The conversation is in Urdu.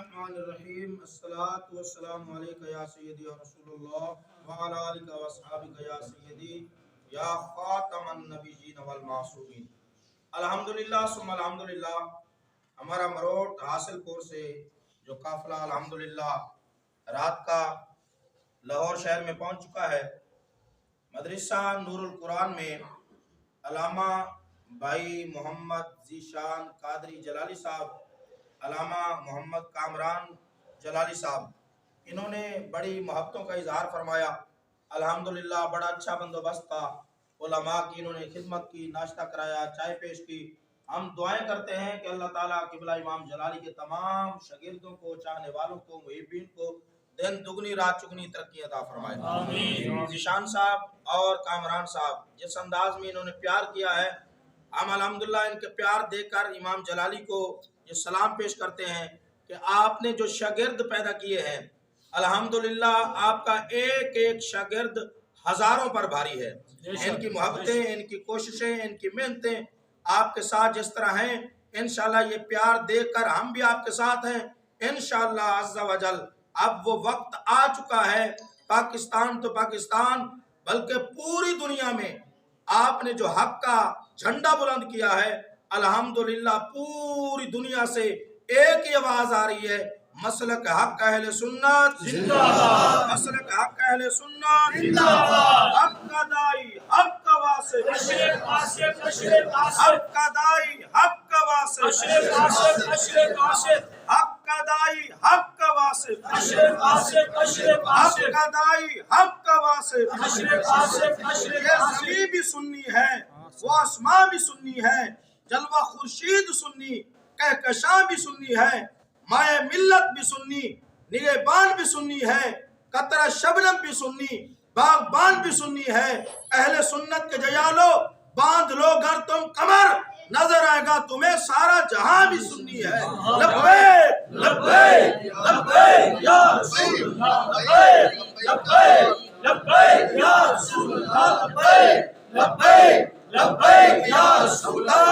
الرحمن الرحیم الصلاۃ والسلام علیک یا سیدی یا رسول اللہ وعلی آلک و اصحابک یا سیدی یا خاتم النبیین والمعصومین۔ الحمدللہ ثم الحمدللہ، ہمارا مروٹ حاصل پور سے جو قافلہ الحمدللہ رات کا لاہور شہر میں پہنچ چکا ہے، مدرسہ نور القرآن میں علامہ بھائی محمد ذیشان قادری جلالی صاحب، علامہ محمد کامران جلالی صاحب، انہوں نے بڑی محبتوں کا اظہار فرمایا۔ الحمدللہ بڑا اچھا بندوبست تھا، علماء کی انہوں نے خدمت کی، ناشتہ کرایا، چائے پیش کی۔ ہم دعائیں کرتے ہیں کہ اللہ تعالیٰ قبلہ امام جلالی کے تمام شاگردوں کو، چاہنے والوں کو، محبین کو دن دگنی رات چگنی ترقی عطا فرمائے۔ آمین۔ ذیشان صاحب اور کامران صاحب جس انداز میں انہوں نے پیار کیا ہے، ہم الحمدللہ ان کے پیار دیکھ کر امام جلالی کو یہ سلام پیش کرتے ہیں کہ آپ نے جو شاگرد پیدا کیے ہیں، الحمدللہ آپ کا ایک ایک شاگرد ہزاروں پر بھاری ہے۔ ان کی محبتیں، ان کی کوششیں، ان کی محنتیں آپ کے ساتھ جس طرح ہیں، انشاءاللہ یہ پیار دیکھ کر ہم بھی آپ کے ساتھ ہیں انشاءاللہ عز و جل۔ اب وہ وقت آ چکا ہے، پاکستان تو پاکستان بلکہ پوری دنیا میں آپ نے جو حق کا جھنڈا بلند کیا ہے، الحمدللہ پوری دنیا سے ایک ہی آواز آ رہی ہے، مسلک حق اہل سنت زندہ باد، مسلک حق اہل سنت زندہ باد، حق کا دائی حق کا واسط، اشرف واسط، اشرف واسط، حق کا دائی حق کا واسط، اشرف واسط، اشرف واسط، حق کا دائی حق کا واسط، اشرف واسط، اشرف واسط، حق کا دائی حق کا واسط، اشرف واسط، اشرف واسط۔ یہ زمین بھی سنی ہے، وہ آسمان بھی سنی ہے، جلوہ خورشید سنی، کہکشاں بھی سنی ہے، مائے ملت بھی سنی، نگہبان بھی سنی ہے، قطرہ شبنم بھی سنی، باغبان بھی سنی ہے۔ اہل سنت کے جیالو باندھ لو گر تم کمر، نظر آئے گا تمہیں سارا جہاں بھی سنی ہے۔ لبیک لبیک لبیک یا رسول اللہ، لبیک لبیک لبیک یا رسول اللہ، لبیک لبیک لبیک یا رسول اللہ۔